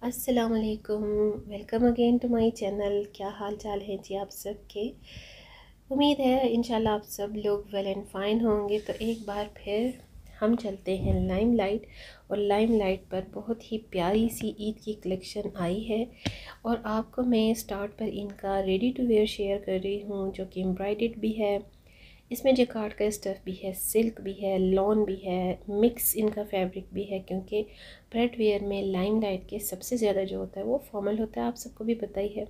अस्सलामुअलैकुम। Welcome again to my channel. क्या हाल चाल है जी आप सबके। उम्मीद है इंशाल्लाह आप सब लोग वेल एंड फाइन होंगे। तो एक बार फिर हम चलते हैं लाइमलाइट। और लाइमलाइट पर बहुत ही प्यारी सी ईद की कलेक्शन आई है और आपको मैं स्टार्ट पर इनका रेडी टू वेयर शेयर कर रही हूँ, जो कि एम्ब्रॉयडर्ड भी है। इसमें जकार्ड का स्टफ़ भी है, सिल्क भी है, लॉन भी है, मिक्स इनका फैब्रिक भी है, क्योंकि प्रेट वेयर में लाइमलाइट के सबसे ज़्यादा जो होता है वो फॉर्मल होता है, आप सबको भी पता ही है।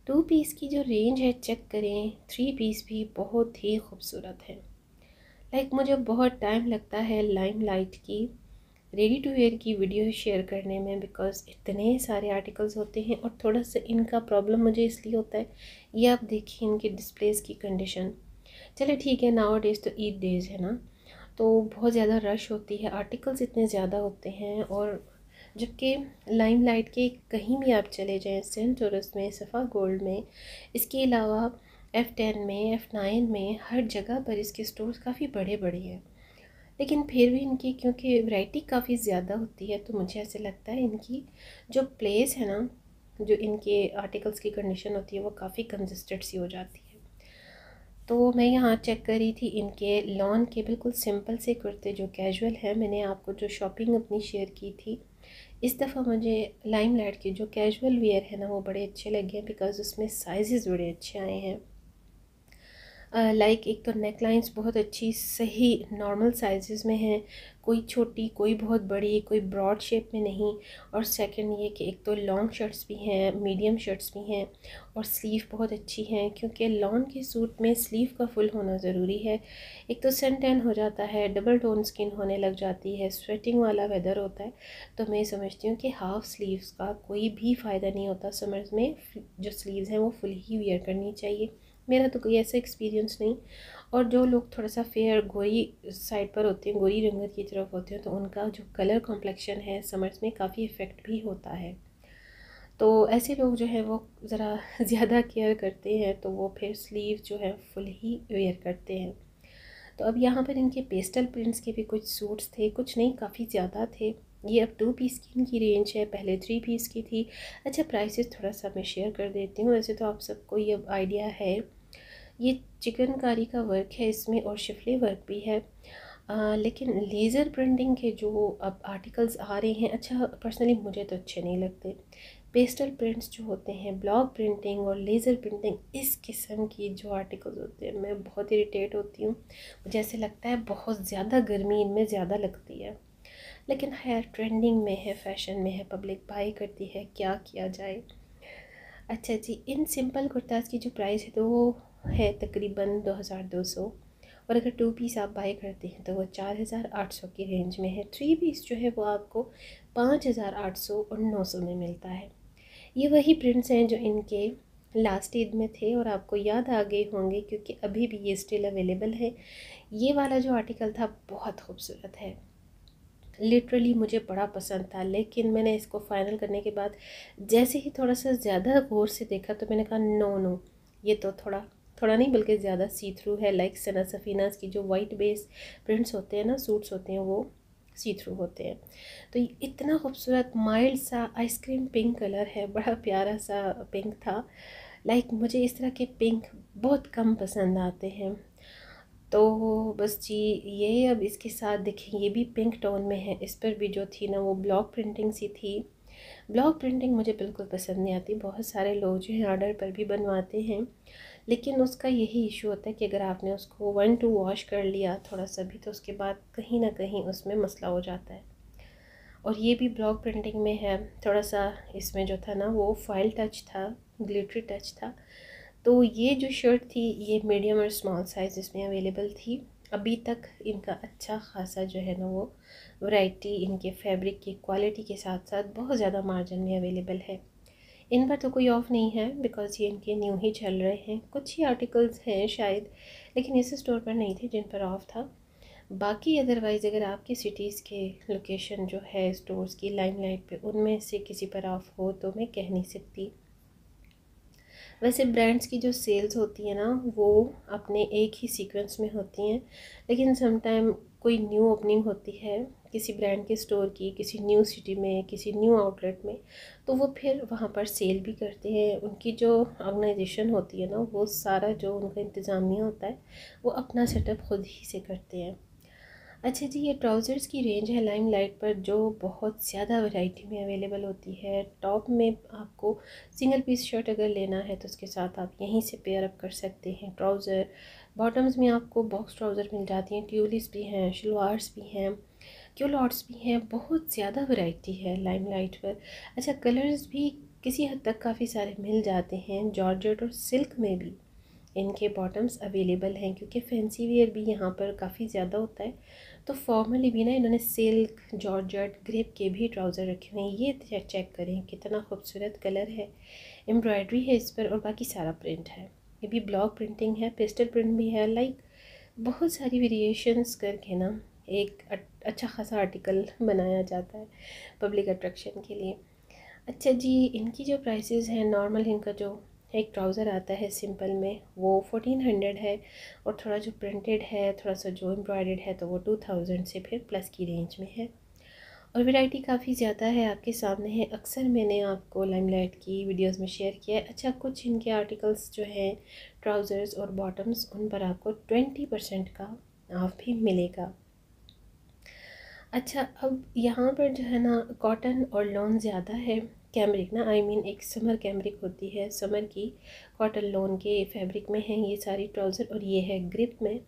2 पीस की जो रेंज है चेक करें, 3 पीस भी बहुत ही खूबसूरत है। मुझे बहुत टाइम लगता है लाइमलाइट की रेडी टू वेयर की वीडियो शेयर करने में, बिकॉज़ इतने सारे आर्टिकल्स होते हैं और थोड़ा सा इनका प्रॉब्लम मुझे इसलिए होता है, ये आप देखिए इनके डिस्प्लेस की कंडीशन। चले ठीक है, नाउ डेज़ तो ईद डेज़ है ना, तो बहुत ज़्यादा रश होती है, आर्टिकल्स इतने ज़्यादा होते हैं। और जबकि लाइमलाइट के कहीं भी आप चले जाएं, सेंट टोरस में, सफ़ा गोल्ड में, इसके अलावा F10 में, F9 में, हर जगह पर इसके स्टोर्स काफ़ी बड़े बड़े हैं। लेकिन फिर भी इनकी क्योंकि वैरायटी काफ़ी ज़्यादा होती है, तो मुझे ऐसे लगता है इनकी जो प्लेस है ना, जो इनके आर्टिकल्स की कंडीशन होती है वो काफ़ी कंजस्टेड सी हो जाती है। तो मैं यहाँ चेक कर रही थी इनके लॉन के बिल्कुल सिंपल से कुर्ते जो कैजुअल है। मैंने आपको जो शॉपिंग अपनी शेयर की थी, इस दफ़ा मुझे लाइमलाइट के जो कैजुअल वेयर है ना वो बड़े अच्छे लगे, बिकॉज़ उसमें साइज़ बड़े अच्छे आए हैं। एक तो नेक लाइंस बहुत अच्छी सही नॉर्मल साइज़ में हैं, कोई छोटी, कोई बहुत बड़ी, कोई ब्रॉड शेप में नहीं। और सेकंड ये कि एक तो लॉन्ग शर्ट्स भी हैं, मीडियम शर्ट्स भी हैं, और स्लीव बहुत अच्छी हैं, क्योंकि लॉन के सूट में स्लीव का फुल होना ज़रूरी है। एक तो सन टैन हो जाता है, डबल टोन स्किन होने लग जाती है, स्वेटिंग वाला वेदर होता है। तो मैं समझती हूँ कि हाफ़ स्लीव्स का कोई भी फ़ायदा नहीं होता समर्स में, जो स्लीव्स हैं वो फुल ही वियर करनी चाहिए। मेरा तो कोई ऐसा एक्सपीरियंस नहीं। और जो लोग थोड़ा सा फेयर गोरी साइड पर होते हैं, गोरी रंगत की तरफ होते हैं, तो उनका जो कलर कॉम्प्लेक्शन है समर्स में काफ़ी इफ़ेक्ट भी होता है। तो ऐसे लोग जो है वो ज़रा ज़्यादा केयर करते हैं, तो वो फिर स्लीव जो है फुल ही वेयर करते हैं। तो अब यहाँ पर इनके पेस्टल प्रिंट्स के भी कुछ सूट्स थे, कुछ नहीं काफ़ी ज़्यादा थे। ये अब 2 पीस की इनकी रेंज है, पहले 3 पीस की थी। अच्छा, प्राइसेस थोड़ा सा मैं शेयर कर देती हूँ, वैसे तो आप सबको ये आइडिया है। ये चिकनकारी का वर्क है इसमें और शिफले वर्क भी है। लेकिन लेज़र प्रिंटिंग के जो अब आर्टिकल्स आ रहे हैं, अच्छा पर्सनली मुझे तो अच्छे नहीं लगते। पेस्टल प्रिंट्स जो होते हैं, ब्लॉक प्रिंटिंग और लेज़र प्रिंटिंग, इस किस्म की जो आर्टिकल्स होते हैं मैं बहुत इरिटेट होती हूँ। मुझे ऐसे लगता है बहुत ज़्यादा गर्मी इनमें ज़्यादा लगती है। लेकिन खैर ट्रेंडिंग में है, फैशन में है, पब्लिक बाई करती है, क्या किया जाए। अच्छा जी, इन सिंपल कुर्ताज़ की जो प्राइस है तो वो है तकरीबन 2200। और अगर 2 पीस आप बाई करते हैं तो वो 4800 की रेंज में है। 3 पीस जो है वो आपको 5800 और 900 में मिलता है। ये वही प्रिंट्स हैं जो इनके लास्ट ईद में थे और आपको याद आ गए होंगे, क्योंकि अभी भी ये स्टिल अवेलेबल है। ये वाला जो आर्टिकल था बहुत खूबसूरत है, लिटरली मुझे बड़ा पसंद था। लेकिन मैंने इसको फ़ाइनल करने के बाद जैसे ही थोड़ा सा ज़्यादा गौर से देखा तो मैंने कहा नो नो, ये तो थोड़ा थोड़ा नहीं बल्कि ज़्यादा सी थ्रू है। सना सफ़ीनास की जो वाइट बेस प्रिंट्स होते हैं ना, सूट्स होते हैं, वो सी थ्रू होते हैं। तो ये इतना खूबसूरत माइल्ड सा आइसक्रीम पिंक कलर है, बड़ा प्यारा सा पिंक था। मुझे इस तरह के पिंक बहुत कम पसंद आते हैं। तो बस जी, ये अब इसके साथ देखें, ये भी पिंक टोन में है। इस पर भी जो थी ना वो ब्लॉक प्रिंटिंग सी थी। ब्लॉक प्रिंटिंग मुझे बिल्कुल पसंद नहीं आती। बहुत सारे लोग जो हैं ऑर्डर पर भी बनवाते हैं, लेकिन उसका यही इशू होता है कि अगर आपने उसको 1-2 वॉश कर लिया थोड़ा सा भी, तो उसके बाद कहीं ना कहीं उसमें मसला हो जाता है। और ये भी ब्लॉक प्रिंटिंग में है। थोड़ा सा इसमें जो था ना वो फॉइल टच था, ग्लिटरी टच था। तो ये जो शर्ट थी ये मीडियम और स्मॉल साइज़ इसमें अवेलेबल थी। अभी तक इनका अच्छा खासा जो है ना वो वैरायटी इनके फैब्रिक की क्वालिटी के साथ साथ बहुत ज़्यादा मार्जिन में अवेलेबल है। इन पर तो कोई ऑफ़ नहीं है, बिकॉज़ ये इनके न्यू ही चल रहे हैं। कुछ ही आर्टिकल्स हैं शायद, लेकिन इस स्टोर पर नहीं थे जिन पर ऑफ़ था। बाकी अदरवाइज़ अगर आपकी सिटीज़ के लोकेशन जो है स्टोर्स की लाइमलाइट पे, उनमें से किसी पर ऑफ़ हो तो मैं कह नहीं सकती। वैसे ब्रांड्स की जो सेल्स होती है ना वो अपने एक ही सीक्वेंस में होती हैं, लेकिन समटाइम कोई न्यू ओपनिंग होती है किसी ब्रांड के स्टोर की, किसी न्यू सिटी में, किसी न्यू आउटलेट में, तो वो फिर वहाँ पर सेल भी करते हैं। उनकी जो ऑर्गेनाइजेशन होती है ना, वो सारा जो उनका इंतज़ामिया होता है वो अपना सेटअप खुद ही से करते हैं। अच्छा जी, ये ट्राउज़र्स की रेंज है लाइमलाइट पर, जो बहुत ज़्यादा वैरायटी में अवेलेबल होती है। टॉप में आपको सिंगल पीस शर्ट अगर लेना है तो उसके साथ आप यहीं से पेयर अप कर सकते हैं ट्राउज़र। बॉटम्स में आपको बॉक्स ट्राउज़र मिल जाती हैं, ट्यूलिस भी हैं, शलवार्स भी हैं, क्यूलॉट्स भी हैं, बहुत ज़्यादा वैरायटी है लाइमलाइट पर। अच्छा, कलर्स भी किसी हद तक काफ़ी सारे मिल जाते हैं, जॉर्जेट और सिल्क में भी इनके बॉटम्स अवेलेबल हैं, क्योंकि फैंसी वेयर भी यहाँ पर काफ़ी ज़्यादा होता है। तो फॉर्मली भी ना इन्होंने सिल्क, जॉर्जेट, ग्रेप के भी ट्राउज़र रखे हुए हैं। ये चेक करें कितना खूबसूरत कलर है, एम्ब्रॉयडरी है इस पर और बाकी सारा प्रिंट है। ये भी ब्लॉक प्रिंटिंग है, पेस्टल प्रिंट भी है, लाइक बहुत सारी वेरिएशंस करके ना एक अच्छा खासा आर्टिकल बनाया जाता है पब्लिक अट्रैक्शन के लिए। अच्छा जी, इनकी जो प्राइसेस हैं नॉर्मल, इनका जो एक ट्राउज़र आता है सिंपल में वो 1400 है, और थोड़ा जो प्रिंटेड है, थोड़ा सा जो एम्ब्रॉयडर्ड है, तो वो 2000 से फिर प्लस की रेंज में है। और वैरायटी काफ़ी ज़्यादा है, आपके सामने है। अक्सर मैंने आपको लाइमलाइट की वीडियोस में शेयर किया है। अच्छा, कुछ इनके आर्टिकल्स जो हैं ट्राउज़र्स और बॉटम्स, उन पर आपको 20% का ऑफ भी मिलेगा। अच्छा, अब यहाँ पर जो है ना कॉटन और लॉन ज़्यादा है, कैमरिक ना, आई मीन एक समर कैमरिक होती है, समर की कॉटन लॉन के फैब्रिक में है ये सारी ट्राउज़र। और ये है ग्रिप में,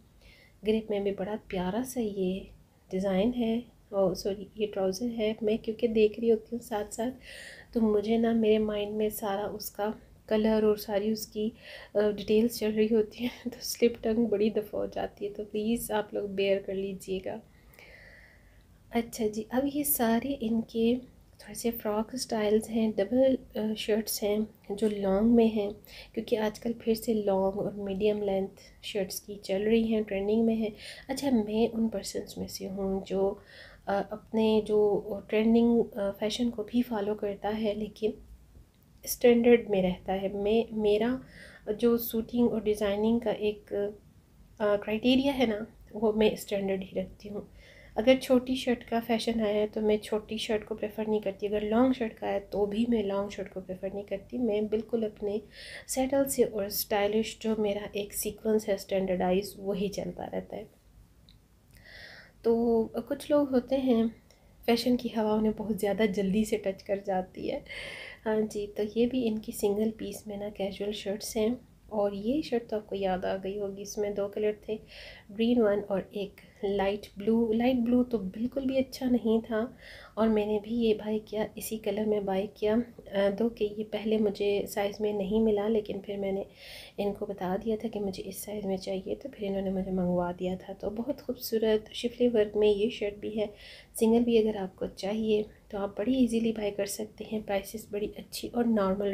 ग्रिप में भी बड़ा प्यारा सा ये डिज़ाइन है। और सॉरी, ये ट्राउज़र है। मैं क्योंकि देख रही होती हूँ साथ साथ, तो मुझे ना मेरे माइंड में सारा उसका कलर और सारी उसकी डिटेल्स चल रही होती हैं तो स्लिप टंग बड़ी दफ़ा हो जाती है, तो प्लीज़ आप लोग बेयर कर लीजिएगा। अच्छा जी, अब ये सारे इनके थोड़े से फ्रॉक स्टाइल्स हैं, डबल शर्ट्स हैं जो लॉन्ग में हैं, क्योंकि आजकल फिर से लॉन्ग और मीडियम लेंथ शर्ट्स की चल रही हैं, ट्रेंडिंग में है। अच्छा, मैं उन पर्सनस में से हूँ जो अपने जो ट्रेंडिंग फैशन को भी फॉलो करता है, लेकिन स्टैंडर्ड में रहता है। मेरा जो सूटिंग और डिज़ाइनिंग का एक क्राइटेरिया है ना, वो मैं स्टैंडर्ड ही रखती हूँ। अगर छोटी शर्ट का फ़ैशन आया है तो मैं छोटी शर्ट को प्रेफर नहीं करती, अगर लॉन्ग शर्ट का है तो भी मैं लॉन्ग शर्ट को प्रेफर नहीं करती। मैं बिल्कुल अपने सेटल से और स्टाइलिश जो मेरा एक सीक्वेंस है स्टैंडर्डाइज, वही चलता रहता है। तो कुछ लोग होते हैं फ़ैशन की हवा उन्हें बहुत ज़्यादा जल्दी से टच कर जाती है। हाँ जी, तो ये भी इनकी सिंगल पीस में ना कैजुअल शर्ट्स हैं। और ये शर्ट तो आपको याद आ गई होगी, इसमें दो कलर थे, ग्रीन वन और एक लाइट ब्लू। लाइट ब्लू तो बिल्कुल भी अच्छा नहीं था, और मैंने भी ये बाय किया, इसी कलर में बाय किया। दो कि ये पहले मुझे साइज़ में नहीं मिला, लेकिन फिर मैंने इनको बता दिया था कि मुझे इस साइज़ में चाहिए, तो फिर इन्होंने मुझे मंगवा दिया था। तो बहुत खूबसूरत शिफली वर्क में ये शर्ट भी है, सिंगल भी अगर आपको चाहिए तो आप बड़ी इजीली बाय कर सकते हैं। प्राइसेस बड़ी अच्छी और नॉर्मल